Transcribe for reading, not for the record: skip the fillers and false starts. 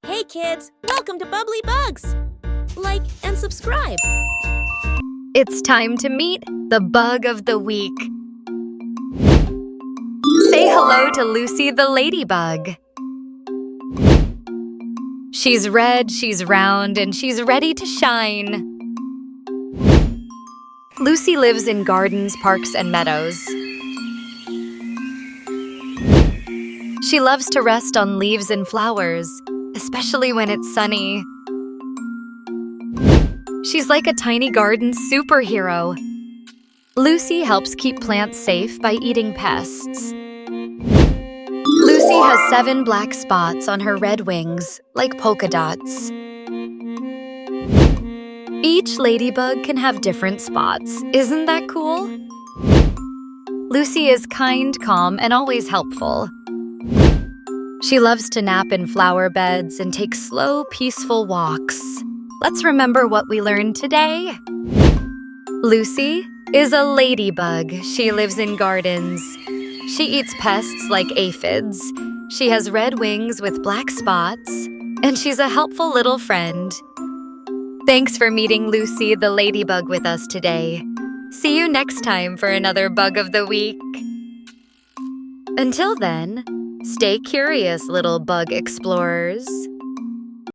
Hey kids, welcome to Bubbly Bugs! Like and subscribe. It's time to meet the bug of the week. Say hello to Lucy the ladybug. She's red, she's round, and she's ready to shine. Lucy lives in gardens, parks, and meadows. She loves to rest on leaves and flowers, especially when it's sunny. She's like a tiny garden superhero. Lucy helps keep plants safe by eating pests. Lucy has 7 black spots on her red wings, like polka dots. Each ladybug can have different spots. Isn't that cool? Lucy is kind, calm, and always helpful. She loves to nap in flower beds and take slow, peaceful walks. Let's remember what we learned today. Lucy is a ladybug. She lives in gardens. She eats pests like aphids. She has red wings with black spots, and she's a helpful little friend. Thanks for meeting Lucy the ladybug with us today. See you next time for another Bug of the Week. Until then, stay curious, little bug explorers.